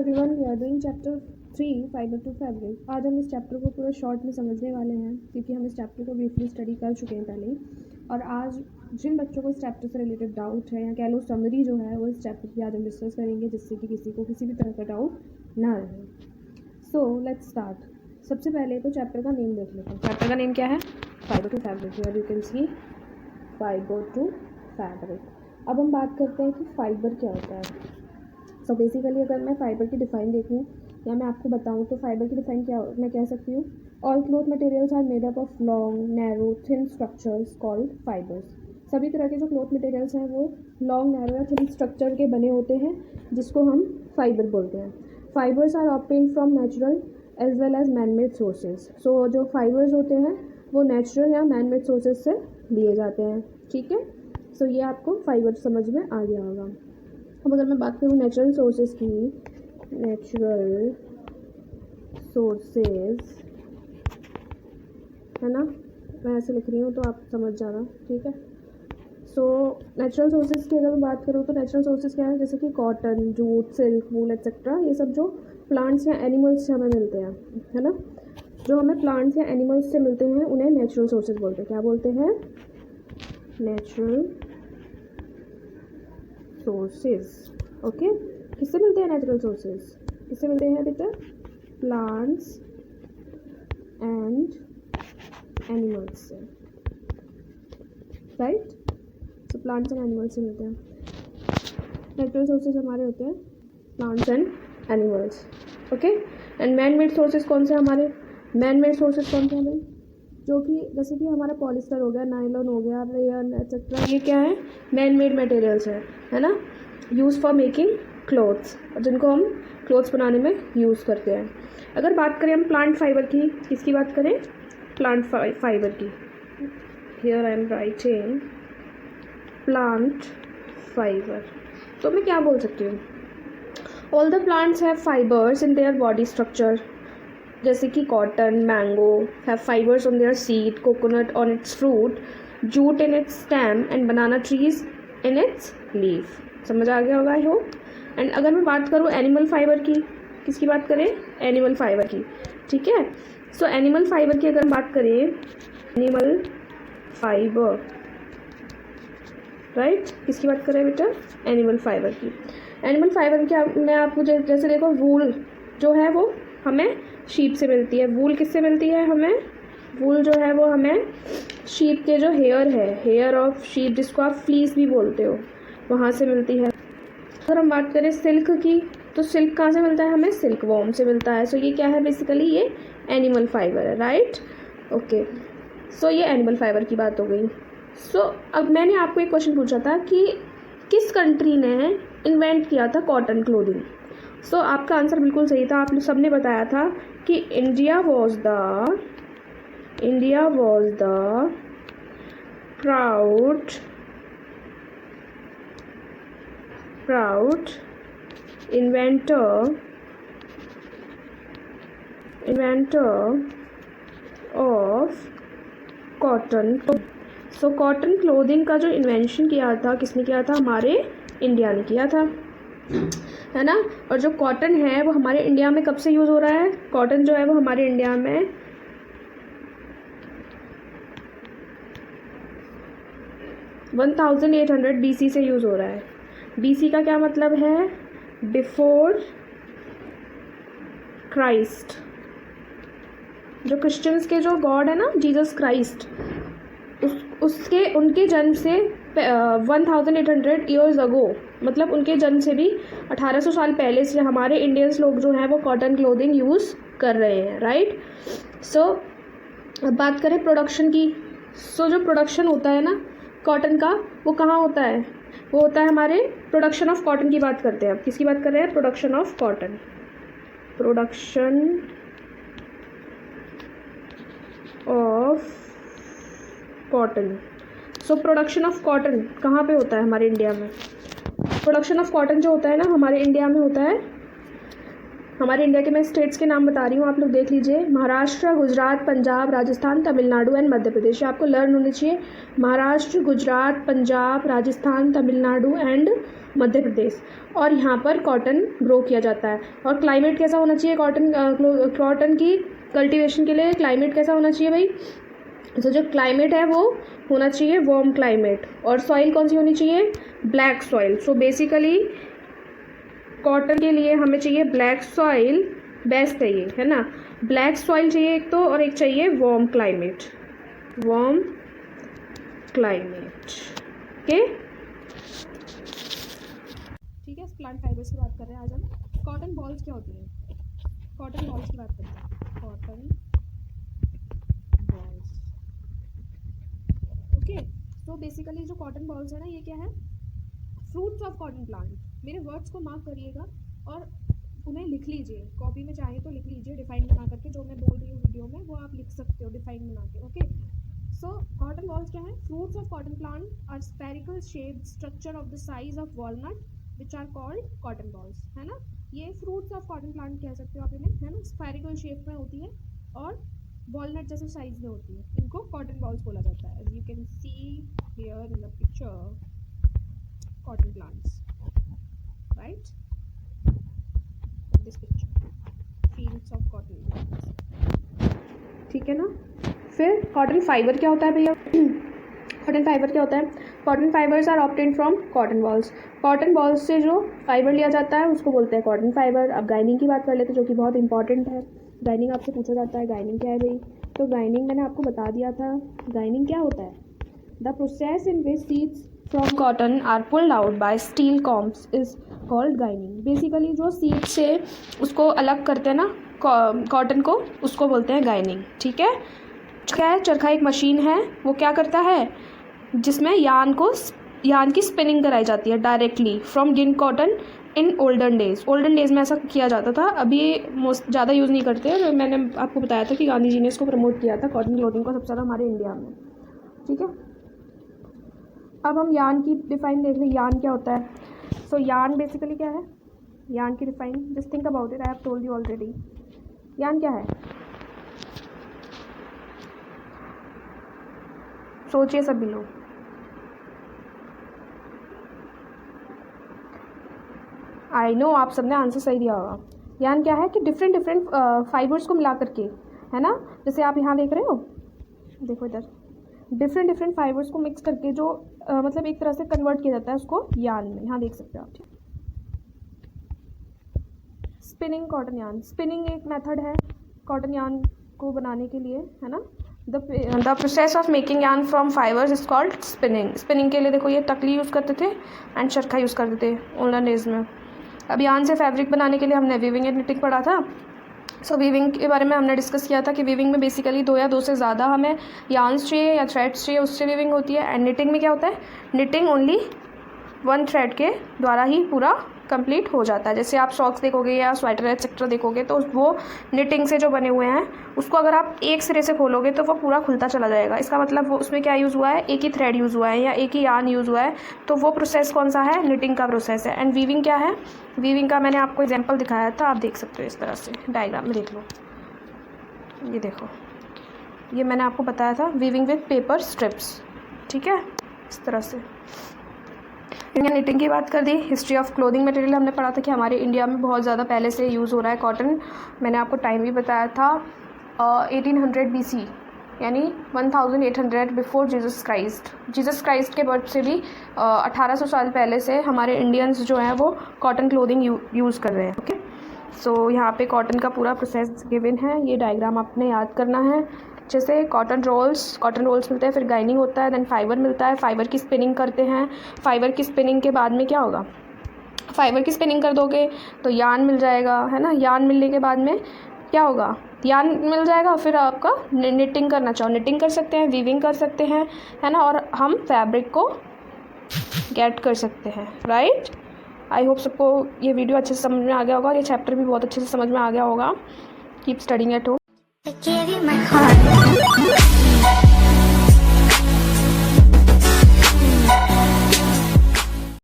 Everyone, we are doing chapter 3 fibre to fabric. आज हम इस चैप्टर को पूरा शॉर्ट में समझने वाले हैं क्योंकि हम इस चैप्टर को ब्रीफली स्टडी कर चुके हैं पहले ही। और आज जिन बच्चों को इस चैप्टर से रिलेटेड डाउट है या कह लो समरी जो है वो इस चैप्टर की आज हम डिस्कस करेंगे जिससे कि किसी को किसी भी तरह का डाउट ना रहे। So let's start. सबसे पहले तो चैप्टर का नेम देख लेते हैं। चैप्टर का नेम क्या है? Fibre to fabric. You can see fibre to fabric. अब हम बात करते हैं कि फ़ाइबर क्या होता है। सो बेसिकली अगर मैं फ़ाइबर की डिफ़ाइन देखूँ या मैं आपको बताऊँ तो फ़ाइबर की डिफ़ाइन क्या मैं कह सकती हूँ, all cloth materials are made up of long narrow thin structures called fibres. सभी तरह के जो क्लॉथ मटेरियल्स हैं वो लॉन्ग नैरो या थिन स्ट्रक्चर के बने होते हैं जिसको हम फाइबर बोलते हैं। Fibres are obtained from natural as well as man made sources. So जो फाइबर्स होते हैं वो नेचुरल या मैन मेड सोर्सेज से लिए जाते हैं। ठीक है, सो ये आपको फाइबर समझ में आ गया होगा। अब अगर मैं बात करूँ नेचुरल सोर्सेज की, नेचुरल सोर्सेज है ना, मैं ऐसे लिख रही हूँ तो आप समझ जाना। ठीक है, सो नेचुरल सोर्सेज की अगर मैं बात करूँ तो नेचुरल सोर्सेज क्या है, जैसे कि कॉटन, जूट, सिल्क, वूल एक्सेट्रा। ये सब जो प्लांट्स या एनिमल्स से हमें मिलते हैं, है ना, जो हमें प्लांट्स या एनिमल्स से मिलते हैं उन्हें नेचुरल सोर्सेज बोलते हैं। क्या बोलते हैं? Natural sources. ओके, किससे मिलते हैं नेचुरल सोर्सेज? किससे मिलते हैं बेटा? प्लांट्स एंड एनिमल्स से, राइट। तो प्लांट्स एंड एनिमल्स से मिलते हैं। नेचुरल सोर्सेज हमारे होते हैं plants and animals. Okay, and man made sources कौन से हमारे? मैन मेड सोर्सेज कौन से हैं? जो कि जैसे कि हमारा पॉलिस्टर हो गया, नायलॉन हो गया, रेयन एक्सेट्रा, ये क्या है? मैन मेड मटेरियल्स है ना, यूज़ फॉर मेकिंग क्लोथ्स, जिनको हम क्लोथ्स बनाने में यूज़ करते हैं। अगर बात करें हम प्लांट फाइबर की, किसकी बात करें? प्लांट फाइबर की। Here I am writing plant fibre. तो मैं क्या बोल सकती हूँ? All the plants have fibres in their body structure, जैसे कि cotton, mango have fibres on their seed, coconut on it's fruit, jute in its stem and banana trees in its leaf. समझ आ गया होगा आई होप। एंड अगर मैं बात करूँ animal fibre की, किसकी बात करें? एनिमल फाइबर की। ठीक है, सो एनिमल फाइबर की अगर हम बात करें, एनिमल फाइबर, राइट, किसकी बात करें बेटा? एनिमल फाइबर की। एनिमल फाइबर की मैं आपको जैसे देखो, वूल जो है वो हमें शीप से मिलती है। वूल किससे मिलती है हमें? वूल जो है वो हमें शीप के जो हेयर है, हेयर ऑफ शीप, जिसको आप फ्लीस भी बोलते हो, वहाँ से मिलती है। अगर हम बात करें सिल्क की, तो सिल्क कहाँ से मिलता है हमें? सिल्क वॉर्म से मिलता है। सो ये क्या है? बेसिकली ये एनिमल फाइबर है, राइट। ओके, सो ये एनिमल फाइबर की बात हो गई। सो अब मैंने आपको एक क्वेश्चन पूछा था कि किस कंट्री ने इन्वेंट किया था कॉटन क्लोथिंग। सो आपका आंसर बिल्कुल सही था। आप लोग सबने बताया था कि India was the proud inventor of cotton. So cotton clothing का जो इन्वेंशन किया था, किसने किया था? हमारे इंडिया ने किया था, है ना। और जो कॉटन है वो हमारे इंडिया में कब से यूज़ हो रहा है? कॉटन जो है वो हमारे इंडिया में 1800 BC से यूज़ हो रहा है। BC का क्या मतलब है? Before Christ. जो क्रिश्चियंस के जो गॉड है ना, जीसस क्राइस्ट, उनके जन्म से 1800 ईयर्स अगो, मतलब उनके जन्म से भी 1800 साल पहले से हमारे इंडियंस लोग जो हैं वो कॉटन क्लोथिंग यूज़ कर रहे हैं, राइट। सो अब बात करें प्रोडक्शन की। सो जो प्रोडक्शन होता है ना कॉटन का, वो कहाँ होता है? वो होता है हमारे प्रोडक्शन ऑफ कॉटन की बात करते हैं। अब किसकी बात कर रहे हैं? Production of cotton. Production of cotton. So production of cotton कहाँ पे होता है? हमारे इंडिया में। प्रोडक्शन ऑफ कॉटन जो होता है ना हमारे इंडिया में होता है हमारे इंडिया के मैं स्टेट्स के नाम बता रही हूँ, आप लोग देख लीजिए। महाराष्ट्र, गुजरात, पंजाब, राजस्थान, तमिलनाडु एंड मध्य प्रदेश। आपको लर्न होने चाहिए महाराष्ट्र, गुजरात, पंजाब, राजस्थान, तमिलनाडु एंड मध्य प्रदेश। और यहाँ पर कॉटन ग्रो किया जाता है। और क्लाइमेट कैसा होना चाहिए कॉटन की कल्टीवेशन के लिए? क्लाइमेट कैसा होना चाहिए भाई? तो जो क्लाइमेट है वो होना चाहिए वार्म क्लाइमेट। और सॉइल कौन सी होनी चाहिए? Black soil. So basically cotton के लिए हमें चाहिए ब्लैक सॉइल, बेस्ट है ये, है ना। ब्लैक सॉइल चाहिए एक तो, और एक चाहिए warm climate. Warm climate, okay. ठीक है, प्लांट फाइबर्स की बात कर रहे हैं आज हम। कॉटन बॉल्स क्या होती हैं? कॉटन बॉल्स की बात करते हैं। Cotton balls, okay. तो बेसिकली जो कॉटन बॉल्स है ना, ये क्या है? Fruits of cotton plant. मेरे वर्ड्स को मार्क करिएगा और उन्हें लिख लीजिए, कॉपी में चाहे तो लिख लीजिए डिफाइन बना करके। जो मैं बोल रही हूँ वीडियो में वो आप लिख सकते हो डिफाइन बना के, ओके। सो कॉटन बॉल्स क्या है? Fruits of cotton plant are spherical shaped structure of the size of walnut which are called cotton balls, है ना। ये फ्रूट्स ऑफ कॉटन प्लांट कह सकते हो आप इन्हें, है ना। स्फेरिकल शेप में होती है और वॉलनट जैसे साइज में होती है। इनको कॉटन बॉल्स बोला जाता है। As you can see here in the picture, cotton plants, right? This picture, fields of cotton plants, ठीक है ना। फिर कॉटन फाइबर क्या होता है भैया? कॉटन फाइबर क्या होता है? Cotton fibres are obtained from cotton balls. Cotton balls से जो फाइबर लिया जाता है उसको बोलते हैं कॉटन फाइबर। अब गाइनिंग की बात कर लेते हैं, जो कि बहुत इंपॉर्टेंट है। गाइनिंग आपसे पूछा जाता है, गाइनिंग क्या है भाई? तो गाइनिंग मैंने आपको बता दिया था। गाइनिंग क्या होता है? The process in which seeds from cotton are pulled out by steel combs is called ginning. Basically जो सीड से उसको अलग करते हैं ना कॉटन को, उसको बोलते हैं गाइनिंग, ठीक है। क्या है? चरखा एक मशीन है, वो क्या करता है? जिसमें यान की स्पिनिंग कराई जाती है डायरेक्टली फ्रॉम गिन cotton in olden days. Olden days में ऐसा किया जाता था, अभी मोस्ट ज़्यादा यूज़ नहीं करते। और मैंने आपको बताया था कि गांधी जी ने इसको प्रमोट किया था, कॉटन क्लोथिंग को सबसे ज़्यादा हमारे इंडिया में, ठीक है। अब हम यान की डिफाइन देख लें। यान क्या होता है? सो यान बेसिकली क्या है? यान की define, just think about it, I have told you already. यान क्या है? सोचिए सभी लोग। आई नो आप सबने आंसर सही दिया होगा। यान क्या है कि डिफरेंट फाइबर्स को मिला करके, है ना। जैसे आप यहाँ देख रहे हो, देखो इधर, डिफरेंट फाइबर्स को मिक्स करके जो मतलब एक तरह से कन्वर्ट किया जाता है उसको यान में। यहाँ देख सकते हो आप। Spinning cotton yarn. स्पिनिंग एक मेथड है कॉटन यान को बनाने के लिए, है ना। द प्रोसेस ऑफ मेकिंग यान from fibres is called spinning. Spinning के लिए देखो ये तकली यूज़ करते थे एंड चरखा यूज़ करते थे ओल्डन डेज में। अब यान से फैब्रिक बनाने के लिए हमने वीविंग एंड निटिंग पढ़ा था। सो वीविंग के बारे में हमने डिस्कस किया था कि वीविंग में बेसिकली 2 या 2 से ज़्यादा हमें यार्न्स चाहिए या थ्रेड्स चाहिए, उससे वीविंग होती है। एंड निटिंग में क्या होता है? निटिंग ओनली 1 थ्रेड के द्वारा ही पूरा कंप्लीट हो जाता है। जैसे आप सॉक्स देखोगे या स्वेटर एक्सेट्रा देखोगे तो वो निटिंग से जो बने हुए हैं, उसको अगर आप एक सिरे से खोलोगे तो वो पूरा खुलता चला जाएगा। इसका मतलब वो उसमें क्या यूज़ हुआ है? एक ही थ्रेड यूज़ हुआ है या एक ही यार्न यूज़ हुआ है। तो वो प्रोसेस कौन सा है? निटिंग का प्रोसेस है। एंड वीविंग क्या है? वीविंग का मैंने आपको एग्जाम्पल दिखाया था, आप देख सकते हो इस तरह से डायग्राम में, देख लो, ये देखो, ये मैंने आपको बताया था वीविंग विथ पेपर स्ट्रिप्स, ठीक है, इस तरह से। इंडियन निटिंग की बात कर दी। हिस्ट्री ऑफ क्लोथिंग मटेरियल हमने पढ़ा था कि हमारे इंडिया में बहुत ज़्यादा पहले से यूज़ हो रहा है कॉटन। मैंने आपको टाइम भी बताया था 1800 BC, यानी 1800 बिफोर जीसस क्राइस्ट के बर्थ से भी 1800 साल पहले से हमारे इंडियंस जो हैं वो कॉटन क्लोथिंग यूज़ कर रहे हैं, ओके। सो यहाँ पे कॉटन का पूरा प्रोसेस गिवन है, ये डायग्राम आपने याद करना है। जैसे कॉटन रोल्स मिलते हैं, फिर गाइनिंग होता है, देन फाइबर मिलता है, फाइबर की स्पिनिंग करते हैं। फाइबर की स्पिनिंग के बाद में क्या होगा? फाइबर की स्पिनिंग कर दोगे तो यार्न मिल जाएगा, है ना। यार्न मिलने के बाद में क्या होगा? यार्न मिल जाएगा, फिर आपका निटिंग करना चाहो निटिंग कर सकते हैं, वीविंग कर सकते हैं, है ना, और हम फैब्रिक को गेट कर सकते हैं, राइट। आई होप सबको ये वीडियो अच्छे से समझ में आ गया होगा, ये चैप्टर भी बहुत अच्छे से समझ में आ गया होगा। Keep studying at home.